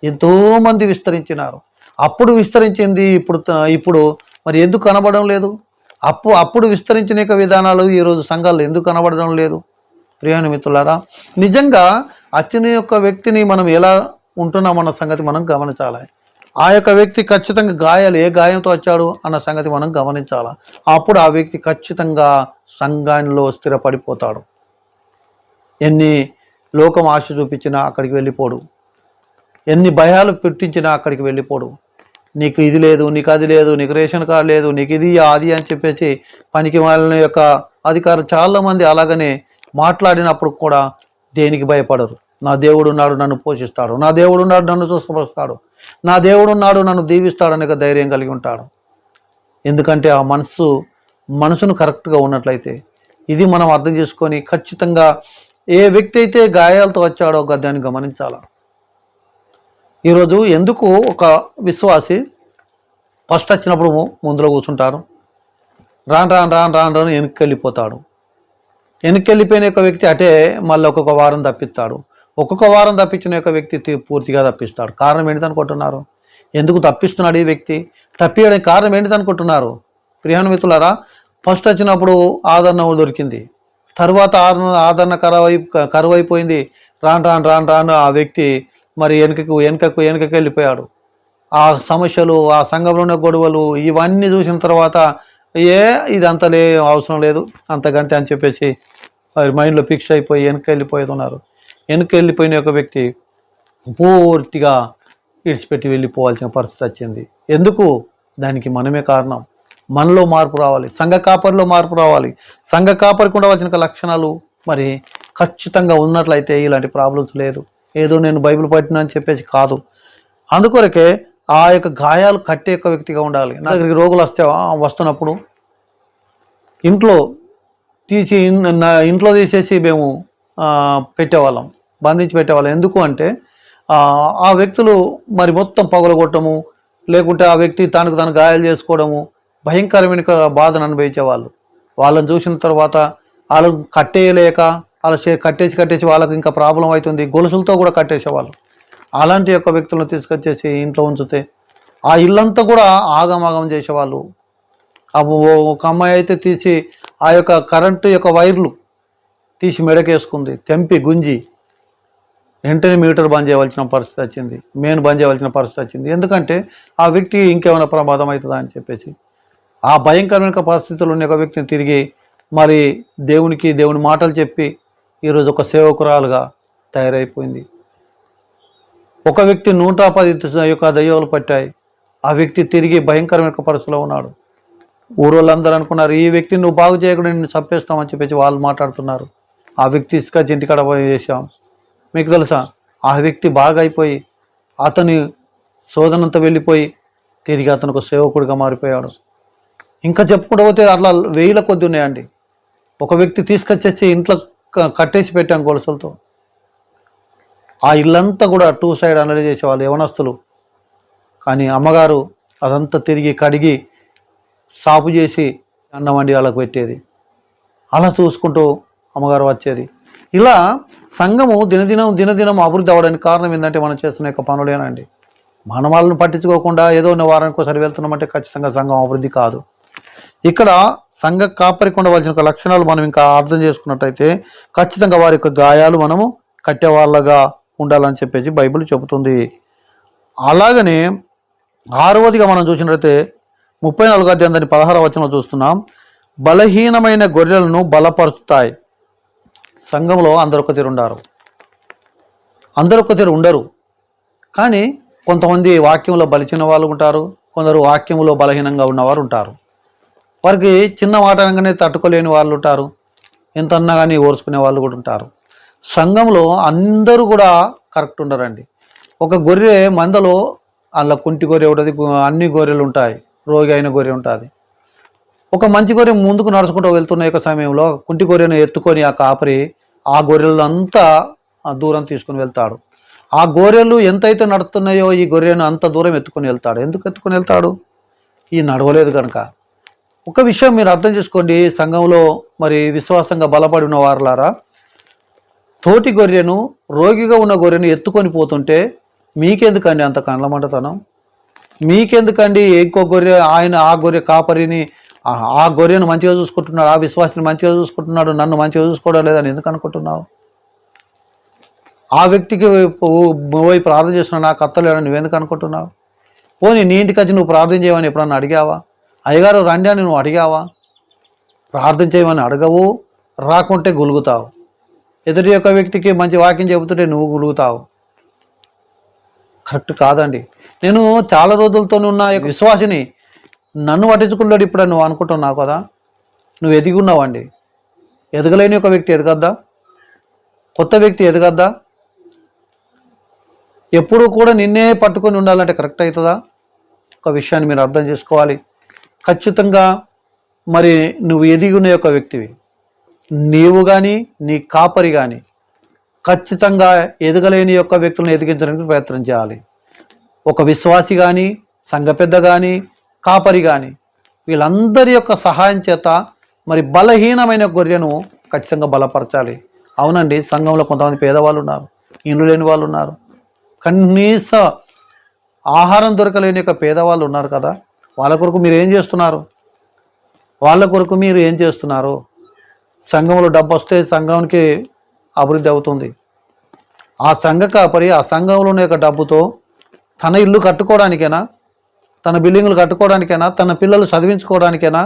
ఎంతోమంది విస్తరించినారు. అప్పుడు విస్తరించింది ఇప్పుడు మరి ఎందుకు కనబడడం లేదు? అప్పుడు విస్తరించిన విధానాలు ఈరోజు సంఘాల్లో ఎందుకు కనబడడం లేదు? ప్రియమైన మిత్రులారా, నిజంగా వచ్చిన యొక్క వ్యక్తిని మనం ఎలా ఉంటున్నామన్న సంగతి మనం గమనించాలి. ఆ యొక్క వ్యక్తి ఖచ్చితంగా గాయాలు ఏ గాయంతో వచ్చాడు అన్న సంగతి మనం గమనించాలి. అప్పుడు ఆ వ్యక్తి ఖచ్చితంగా సంఘంలో స్థిరపడిపోతాడు. ఎన్ని లోకం ఆశ చూపించినా అక్కడికి వెళ్ళిపోడు, ఎన్ని భయాలు పెట్టించినా అక్కడికి వెళ్ళిపోడు. నీకు ఇది లేదు, నీకు అది లేదు, నీకు రేషన్ కార్డు లేదు, నీకు ఇది అది అని చెప్పేసి పనికి వాళ్ళ యొక్క అధికారులు చాలామంది అలాగనే మాట్లాడినప్పుడు కూడా దేనికి భయపడరు. నా దేవుడు ఉన్నాడు నన్ను పోషిస్తాడు, నా దేవుడు ఉన్నాడు నన్ను చూసుకొస్తాడు, నా దేవుడు ఉన్నాడు నన్ను దీవిస్తాడు అనే ధైర్యం కలిగి ఉంటాడు. ఎందుకంటే ఆ మనసును కరెక్ట్గా ఉన్నట్లయితే, ఇది మనం అర్థం చేసుకొని ఖచ్చితంగా ఏ వ్యక్తి అయితే గాయాలతో వచ్చాడో దాన్ని గమనించాల. ఈరోజు ఎందుకు ఒక విశ్వాసి ఫస్ట్ వచ్చినప్పుడు ముందులో కూర్చుంటారు, రాను రాను రాను రాను రాను వెనక్కి వెళ్ళిపోతాడు. వెనక్కి వెళ్ళిపోయిన యొక్క వ్యక్తి అటే మళ్ళీ ఒక్కొక్క వారం తప్పిస్తాడు. ఒక్కొక్క వారం తప్పించిన యొక్క వ్యక్తి పూర్తిగా తప్పిస్తాడు. కారణం ఏంటిది అనుకుంటున్నారు? ఎందుకు తప్పిస్తున్నాడు ఈ వ్యక్తి? తప్పియడానికి కారణం ఏంటిది అనుకుంటున్నారు? ప్రియాణ మిత్రులారా, ఫస్ట్ వచ్చినప్పుడు ఆదరణ దొరికింది, తర్వాత ఆదరణ కరువైపోయింది. రాను రాను రాను రాను ఆ వ్యక్తి మరి వెనుకకు వెళ్ళిపోయాడు. ఆ సమస్యలు, ఆ సంఘంలో ఉన్న గొడవలు ఇవన్నీ చూసిన తర్వాత ఇది అంతలే అవసరం లేదు అంతకంతే అని చెప్పేసి వారి మైండ్లో ఫిక్స్ అయిపోయి వెనక్కి వెళ్ళిపోయిన ఒక వ్యక్తి పూర్తిగా విడిచిపెట్టి వెళ్ళిపోవాల్సిన పరిస్థితి వచ్చింది. ఎందుకు? దానికి మనమే కారణం. మనలో మార్పు రావాలి, సంఘ కాపరిలో మార్పు రావాలి. సంఘ కాపరికి ఉండవలసిన లక్షణాలు మరి ఖచ్చితంగా ఉన్నట్లయితే ఇలాంటి ప్రాబ్లమ్స్ లేదు. ఏదో నేను బైబిల్ పట్టినా అని చెప్పేసి కాదు. అందుకొరకే ఆ యొక్క గాయాలు కట్టే యొక్క వ్యక్తిగా ఉండాలి. నా దగ్గరికి రోగులు వస్తున్నప్పుడు ఇంట్లో తీసేసి మేము పెట్టేవాళ్ళం, బంధించి పెట్టేవాళ్ళం. ఎందుకు అంటే ఆ వ్యక్తులు మరి మొత్తం పగలగొట్టము, లేకుంటే ఆ వ్యక్తి తనకు గాయాలు చేసుకోవడము, భయంకరమైన బాధను అనుభవించేవాళ్ళు. వాళ్ళని చూసిన తర్వాత వాళ్ళకు కట్టేయలేక వాళ్ళ కట్టేసి వాళ్ళకి ఇంకా ప్రాబ్లం అవుతుంది, గొలుసులతో కూడా కట్టేసేవాళ్ళు. అలాంటి యొక్క వ్యక్తులను తీసుకొచ్చేసి ఇంట్లో ఉంచితే ఆ ఇల్లంతా కూడా ఆగమాగం చేసేవాళ్ళు. ఒక అమ్మాయి అయితే తీసి ఆ యొక్క కరెంటు యొక్క వైర్లు తీసి మెడకేసుకుంది, తెంపి గుంజి వెంటనే మీటర్ బంద్ చేయవలసిన పరిస్థితి వచ్చింది, మెయిన్ బంద్ చేయవలసిన పరిస్థితి వచ్చింది. ఎందుకంటే ఆ వ్యక్తి ఇంకేమైనా ప్రమాదం అవుతుందా అని చెప్పేసి. ఆ భయంకరమైన పరిస్థితుల్లో ఉన్న ఒక వ్యక్తిని తిరిగి మరి దేవుని మాటలు చెప్పి ఈరోజు ఒక సేవకురాలుగా తయారైపోయింది. ఒక వ్యక్తి 110 యొక్క దయ్యాలు పట్టాయి. ఆ వ్యక్తి తిరిగి భయంకరమైన పరిస్థితిలో ఉన్నాడు. ఊరోళ్ళందరూ అనుకున్నారు ఈ వ్యక్తిని నువ్వు బాగు చేయకుండా నిన్ను చంపేస్తామని చెప్పేసి వాళ్ళు మాట్లాడుతున్నారు. ఆ వ్యక్తి తీసుకొచ్చి ఇంటికాడ చేసాం. మీకు తెలుసా, ఆ వ్యక్తి బాగా అయిపోయి అతని శోధనంతా వెళ్ళిపోయి తిరిగి అతను ఒక సేవకుడిగా మారిపోయాడు. ఇంకా చెప్పుకుంటూ పోతే అట్లా 1000 కొద్ది ఉన్నాయండి. ఒక వ్యక్తి తీసుకొచ్చేసి ఇంట్లో కట్టేసి పెట్టాను గొలుసులతో. ఆ ఇల్లంతా కూడా 2 సైడ్ అనలైజ్ చేసేవాళ్ళు యవనస్తులు. కానీ అమ్మగారు అదంతా తిరిగి కడిగి సాపు చేసి అన్నం వండి వాళ్ళకు పెట్టేది. అలా చూసుకుంటూ అమ్మగారు వచ్చేది. ఇలా సంఘము దినదినం అభివృద్ధి అవ్వడానికి కారణం ఏంటంటే మనం చేస్తున్న యొక్క పనులేనండి. మన వాళ్ళని పట్టించుకోకుండా ఏదో వారానికి ఒకసారి వెళ్తున్నామంటే ఖచ్చితంగా సంఘం అభివృద్ధి కాదు. ఇక్కడ సంఘ కాపరికి ఉండవలసిన లక్షణాలు మనం ఇంకా అర్థం చేసుకున్నట్టయితే ఖచ్చితంగా వారి యొక్క గాయాలు మనము కట్టేవాళ్ళగా ఉండాలని చెప్పేసి బైబిల్ చెబుతుంది. అలాగనే 6వదిగా మనం చూసినట్లయితే 34వ అధ్యాయం 16వ వచనంలో చూస్తున్నాం, బలహీనమైన గొర్రెలను బలపరుస్తాయి. సంఘంలో అందరొక తీరు ఉండరు. కానీ కొంతమంది వాక్యంలో బలిచిన వాళ్ళు ఉంటారు, కొందరు వాక్యంలో బలహీనంగా ఉన్నవారు ఉంటారు. వారికి చిన్న మాట అనగానే తట్టుకోలేని వాళ్ళు ఉంటారు, ఎంత అన్నా కానీ ఓర్చుకునే వాళ్ళు కూడా ఉంటారు. సంఘంలో అందరూ కూడా కరెక్ట్ ఉండరండి. ఒక గొర్రె మందలో అలా కుంటి గొర్రె ఉంటుంది, అన్ని గొర్రెలు ఉంటాయి, రోగి అయిన గొర్రె ఉంటుంది. ఒక మంచి గొర్రె ముందుకు నడుచుకుంటూ వెళ్తున్న యొక్క సమయంలో కుంటి గొర్రెను ఎత్తుకొని ఆ కాపరి ఆ గొర్రెలు అంతా దూరం తీసుకుని వెళ్తాడు. ఆ గొర్రెలు ఎంతైతే నడుస్తున్నాయో ఈ గొర్రెను అంత దూరం ఎత్తుకొని వెళ్తాడు. ఎందుకు ఎత్తుకొని వెళ్తాడు? ఈ నడవలేదు కనుక. ఒక విషయం మీరు అర్థం చేసుకోండి, సంఘంలో మరి విశ్వాసంగా బలపడి ఉన్న వారులారా, తోటి గొర్రెను, రోగిగా ఉన్న గొర్రెను ఎత్తుకొని పోతుంటే మీకెందుకండి అంత కండ్లమంటతనం? మీకెందుకండి ఇంకో గొర్రె ఆ గొర్రె కాపరిని ఆ గొర్రెను మంచిగా చూసుకుంటున్నాడు, ఆ విశ్వాసిని మంచిగా చూసుకుంటున్నాడు, నన్ను మంచిగా చూసుకోవడం లేదని ఎందుకు అనుకుంటున్నావు? ఆ వ్యక్తికి పోయి ప్రార్థన చేస్తున్నాడు, నాకు అత్తలేడని నువ్వెందుకు అనుకుంటున్నావు? పోనీ నీ ఇంటికి వచ్చి నువ్వు ప్రార్థన చేయమని ఎప్పుడన్నా అడిగావా? అయ్యగారు రండి అని నువ్వు అడిగావా? ప్రార్థన చేయమని అడగవు, రాకుంటే గులుగుతావు. ఎదుటి యొక్క వ్యక్తికి మంచి వాక్యం చెబుతుంటే నువ్వు గులుగుతావు. కరెక్ట్ కాదండి. నేను చాలా రోజులతో ఉన్న విశ్వాసిని, నన్ను పట్టించుకున్నాడు ఇప్పుడు నువ్వు అనుకుంటున్నావు కదా, నువ్వు ఎదిగి ఉన్నావండి. ఎదగలేని ఒక వ్యక్తి ఎదగద్దా? కొత్త వ్యక్తి ఎదగద్దా? ఎప్పుడూ కూడా నిన్నే పట్టుకొని ఉండాలంటే కరెక్ట్ అవుతుందా? ఒక విషయాన్ని మీరు అర్థం చేసుకోవాలి. ఖచ్చితంగా మరి నువ్వు ఎదిగి ఉన్న యొక్క వ్యక్తివి, నీవు కానీ నీ కాపరి కానీ ఖచ్చితంగా ఎదగలేని యొక్క వ్యక్తులను ఎదిగించడానికి ప్రయత్నం చేయాలి. ఒక విశ్వాసి కానీ, సంఘ పెద్ద కానీ, కాపరి కానీ, వీళ్ళందరి యొక్క సహాయం చేత మరి బలహీనమైన గొర్రెను ఖచ్చితంగా బలపరచాలి. అవునండి, సంఘంలో కొంతమంది పేదవాళ్ళు ఉన్నారు, ఇల్లు లేని వాళ్ళు ఉన్నారు, కనీస ఆహారం దొరకలేని యొక్క పేదవాళ్ళు ఉన్నారు కదా. వాళ్ళ కొరకు మీరు ఏం చేస్తున్నారు? వాళ్ళ కొరకు మీరు ఏం చేస్తున్నారు? సంఘంలో డబ్బు వస్తే సంఘానికి అభివృద్ధి అవుతుంది. ఆ సంఘ కాపరి ఆ సంఘంలో ఉన్న యొక్క డబ్బుతో తన ఇల్లు కట్టుకోవడానికైనా, తన బిల్డింగులు కట్టుకోవడానికైనా, తన పిల్లలు చదివించుకోవడానికైనా,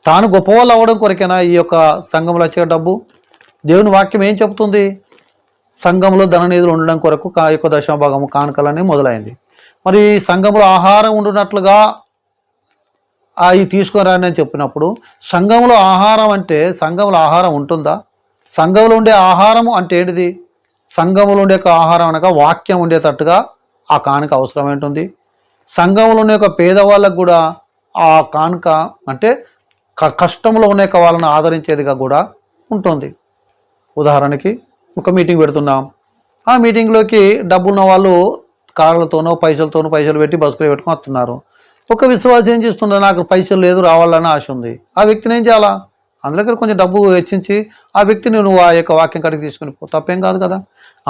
తాను గొప్పవాళ్ళు అవ్వడం కొరకైనా ఈ యొక్క సంఘంలో వచ్చే డబ్బు? దేవుని వాక్యం ఏం చెబుతుంది? సంఘంలో ధననిధులు ఉండడం కొరకు యొక్క దశమభాగము కానుకలని మొదలైంది. మరి సంఘంలో ఆహారం ఉండునట్లుగా అవి తీసుకురాని అని చెప్పినప్పుడు సంఘంలో ఆహారం అంటే సంఘంలో ఆహారం ఉంటుందా? సంఘంలో ఉండే ఆహారం అంటే ఏంటిది? సంఘంలో ఉండే ఆహారం అనగా వాక్యం ఉండేటట్టుగా ఆ కానుక అవసరం ఏంటుంది. సంఘంలో ఉండే పేదవాళ్ళకు కూడా ఆ కానుక అంటే కష్టంలో ఉన్న వాళ్ళని ఆదరించేదిగా కూడా ఉంటుంది. ఉదాహరణకి ఒక మీటింగ్ పెడుతున్నాం, ఆ మీటింగ్లోకి డబ్బున్న వాళ్ళు కార్లతోనో పైసలు పెట్టి బస్సులో పెట్టుకొని వస్తున్నారు. ఒక విశ్వాసం ఏం చేస్తుండో, నాకు పైసలు లేదు రావాలని ఆశ ఉంది, ఆ వ్యక్తిని ఏం చేయాలా? అందులో కొంచెం డబ్బు వెచ్చించి ఆ వ్యక్తిని నువ్వు ఆ యొక్క వాక్యం కాడికి తీసుకుని పో, తప్పేం కాదు కదా.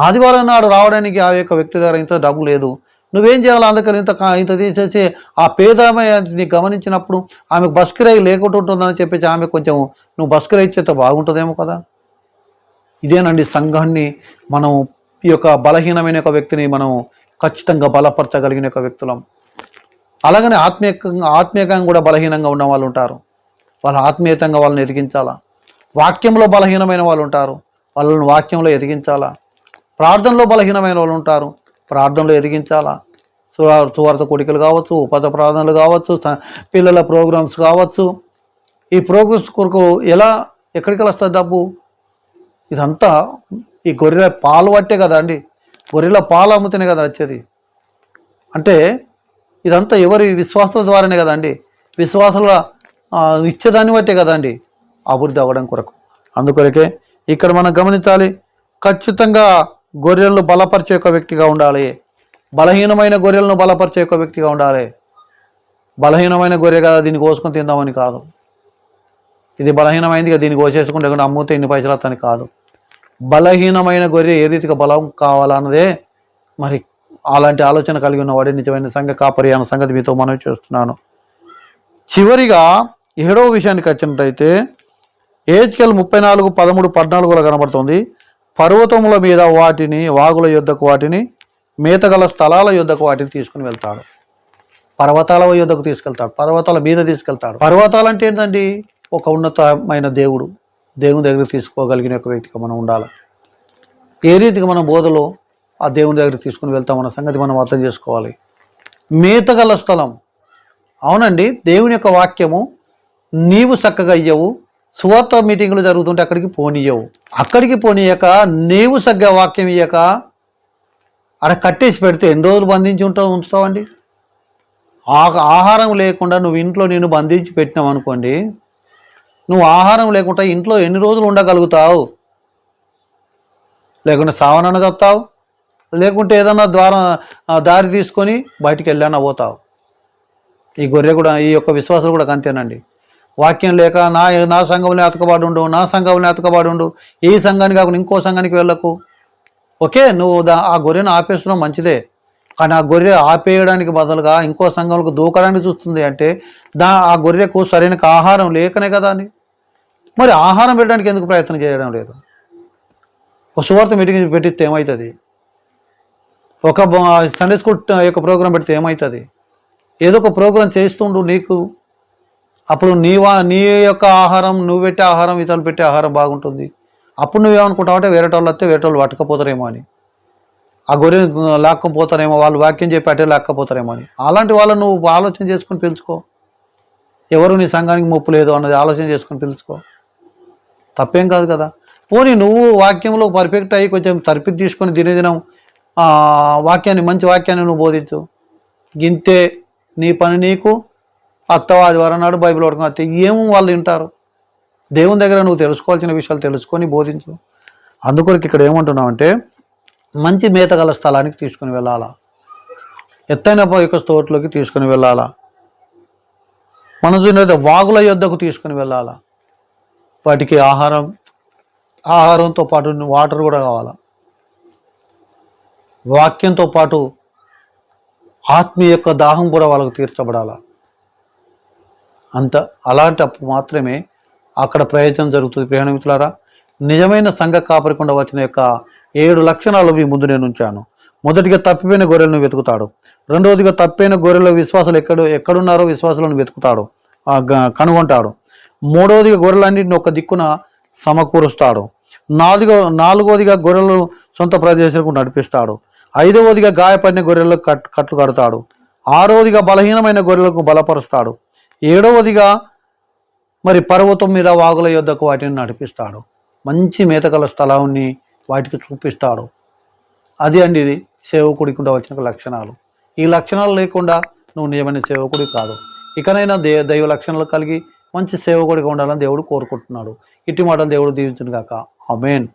ఆదివారం నాడు రావడానికి ఆ యొక్క వ్యక్తి దగ్గర ఇంత డబ్బు లేదు, నువ్వేం చేయాలి? అందుకని ఇంత తీసేసి ఆ పేదమని గమనించినప్పుడు ఆమెకు బస్ కిరాయి లేకుండా ఉంటుందని చెప్పేసి ఆమె కొంచెం నువ్వు బస్ కిరాయి ఇచ్చేస్తే బాగుంటుందేమో కదా. ఇదేనండి సంఘాన్ని మనం ఈ యొక్క బలహీనమైన ఒక వ్యక్తిని మనం ఖచ్చితంగా బలపరచగలిగిన ఒక వ్యక్తులం. అలాగనే ఆత్మీయంగా కూడా బలహీనంగా ఉన్న వాళ్ళు ఉంటారు, వాళ్ళ ఆత్మీయతంగా వాళ్ళని ఎదిగించాలా. వాక్యంలో బలహీనమైన వాళ్ళు ఉంటారు, వాళ్ళని వాక్యంలో ఎదిగించాలా. ప్రార్థనలో బలహీనమైన వాళ్ళు ఉంటారు, ప్రార్థనలో ఎదిగించాలా. సువార్త కూడికలు కావచ్చు, ఉపద ప్రార్థనలు కావచ్చు, పిల్లల ప్రోగ్రామ్స్ కావచ్చు. ఈ ప్రోగ్రామ్స్ కొరకు ఎక్కడికి వస్తుంది డబ్బు? ఇదంతా ఈ గొర్రెల పాలు పట్టే కదా అండి, గొర్రెల పాలు అమ్ముతేనే కదా వచ్చేది. అంటే ఇదంతా ఎవరి విశ్వాసాల ద్వారానే కదండి, విశ్వాసాల ఇచ్చేదాన్ని బట్టే కదండి అభివృద్ధి అవ్వడం కొరకు. అందుకొరకే ఇక్కడ మనం గమనించాలి, ఖచ్చితంగా గొర్రెలను బలపరిచే ఒక వ్యక్తిగా ఉండాలి. బలహీనమైన గొర్రెలను బలపరిచే ఒక వ్యక్తిగా ఉండాలి. బలహీనమైన గొర్రె కదా దీన్ని కోసుకొని తిందామని కాదు, ఇది బలహీనమైంది కదా దీన్ని కోసేసుకుంటే అమ్ముతే ఇన్ని పైసలు వస్తాయని కాదు. బలహీనమైన గొర్రె ఏ రీతిగా బలం కావాలన్నదే మరి అలాంటి ఆలోచన కలిగి ఉన్నవాడే నిజమైన సంఘ కాపరి అన్న సంగతి మీతో మనం చేస్తున్నాను. చివరిగా 7వ విషయానికి వచ్చినట్టయితే హెజ్కేలు 34:13-14 కనబడుతుంది. పర్వతముల మీద వాటిని, వాగుల యొద్దకు వాటిని, మేతగల స్థలాల యొద్దకు వాటిని తీసుకుని వెళ్తాడు. పర్వతాల యొద్దకు తీసుకెళ్తాడు, పర్వతాల మీద తీసుకెళ్తాడు. పర్వతాలు అంటే ఏంటండి? ఒక ఉన్నతమైన దేవుని దగ్గర తీసుకోగలిగిన ఒక వ్యక్తిగా మనం ఉండాలి. ఏ రీతిగా మన బోధలో ఆ దేవుని దగ్గర తీసుకుని వెళ్తామన్న సంగతి మనం అర్థం చేసుకోవాలి. మేతగల స్థలం, అవునండి, దేవుని యొక్క వాక్యము నీవు చక్కగా అయ్యవు. సువార్త మీటింగులు జరుగుతుంటే అక్కడికి పోనీయవు, అక్కడికి పోనీయక నీవు సగ్గా వాక్యం ఇయ్యక అక్కడ కట్టేసి పెడితే ఎన్ని రోజులు బంధించి ఉంచుతావండి? ఆహారం లేకుండా నువ్వు ఇంట్లో నేను బంధించి పెట్టినావు అనుకోండి, నువ్వు ఆహారం లేకుండా ఇంట్లో ఎన్ని రోజులు ఉండగలుగుతావు? లేకుంటే సావనన్న చెప్తావు, లేకుంటే ఏదన్నా దారి తీసుకొని బయటికి వెళ్ళానా పోతావు. ఈ గొర్రె కూడా, ఈ యొక్క విశ్వాసాలు కూడా అంతేనండి. వాక్యం లేక నా సంఘంలో అతకబాడు, నా సంఘంలో అతకబాడు, ఈ సంఘానికి కాకుండా ఇంకో సంఘానికి వెళ్ళకు. ఓకే, నువ్వు ఆ గొర్రెను ఆపేస్తున్నావు, మంచిదే. కానీ ఆ గొర్రె ఆపేయడానికి బదులుగా ఇంకో సంఘంలోకి దూకడానికి చూస్తుంది అంటే ఆ గొర్రెకు సరైన ఆహారం లేకనే కదా అని. మరి ఆహారం పెట్టడానికి ఎందుకు ప్రయత్నం చేయడం లేదు? ఒక సువార్త మీటింగ్ పెట్టిస్తే ఏమవుతుంది? ఒక సండే స్కూల్ యొక్క ప్రోగ్రాం పెడితే ఏమవుతుంది? ఏదో ఒక ప్రోగ్రాం చేస్తుండు నీకు, అప్పుడు నీ యొక్క ఆహారం, నువ్వు పెట్టే ఆహారం, ఇతరులు పెట్టే ఆహారం బాగుంటుంది. అప్పుడు నువ్వేమనుకుంటావు అంటే వేరే వాళ్ళు వస్తే వేరే వాళ్ళు పట్టుకపోతారేమో అని, ఆ గొర్రె లాక్కపోతారేమో, వాళ్ళు వాక్యం చెప్పి అటే లాక్కపోతారేమో అని. అలాంటి వాళ్ళని నువ్వు ఆలోచన చేసుకొని పిలుచుకో. ఎవరు నీ సంఘానికి ముప్పు లేదు అన్నది ఆలోచన చేసుకొని పిలుచుకో, తప్పేం కాదు కదా. పోనీ నువ్వు వాక్యంలో పర్ఫెక్ట్ అయ్యి కొంచెం తర్ఫీదు తీసుకొని దినదినం వాక్యాన్ని, మంచి వాక్యాన్ని నువ్వు బోధించు. గింతే నీ పని నీకు. ఆదివారం నాడు బైబిల్ పడుకుని వస్తే ఏమో వాళ్ళు వింటారు. దేవుని దగ్గర నువ్వు తెలుసుకోవాల్సిన విషయాలు తెలుసుకొని బోధించు. అందుకొరకు ఇక్కడ ఏమంటున్నామంటే మంచి మేత గల స్థలానికి తీసుకుని వెళ్ళాలా, ఎత్తైన యొక్క తోటలోకి తీసుకుని వెళ్ళాలా, మనం చూసినట్లయితే వాగుల యొద్దకు తీసుకుని వెళ్ళాలా. వాటికి ఆహారంతో పాటు వాటర్ కూడా కావాలా. వాక్యంతో పాటు ఆత్మీయ యొక్క దాహం కూడా వాళ్ళకు తీర్చబడాలా. అలాంటప్పుడు మాత్రమే అక్కడ ప్రయోజనం జరుగుతుంది. ప్రియమైన మిత్రులారా, నిజమైన సంఘ కాపరికుండా వచ్చిన యొక్క 7 లక్షణాలు మీ ముందు నేను ఉంచాను. మొదటిగా తప్పిపోయిన గొర్రెలను వెతుకుతాడు. రెండవదిగా తప్పిపోయిన గొర్రెల విశ్వాసాలు ఎక్కడున్నారో విశ్వాసాలను వెతుకుతాడు, కనుగొంటాడు. మూడవదిగా గొర్రెలన్నింటిని ఒక దిక్కున సమకూరుస్తాడు. నాలుగవదిగా గొర్రెలను సొంత ప్రదేశాలకు నడిపిస్తాడు. 5వదిగా గాయపడిన గొర్రెలకు కట్లు కడతాడు. 6వదిగా బలహీనమైన గొర్రెలకు బలపరుస్తాడు. 7వదిగా మరి పర్వతం మీద వాగుల యొద్దకు వాటిని నడిపిస్తాడు. మంచి మేతగల స్థలాన్ని వాటికి చూపిస్తాడు. అది అండి ఇది సేవకుడికి వచ్చిన లక్షణాలు. ఈ లక్షణాలు లేకుండా నువ్వు నిజమైన సేవకుడి కాదు. ఇకనైనా దైవ లక్షణాలు కలిగి మంచి సేవకుడిగా ఉండాలని దేవుడు కోరుకుంటున్నాడు. ఇట్టి మాటలు దేవుడు దీవించును గాక. ఆమేన్.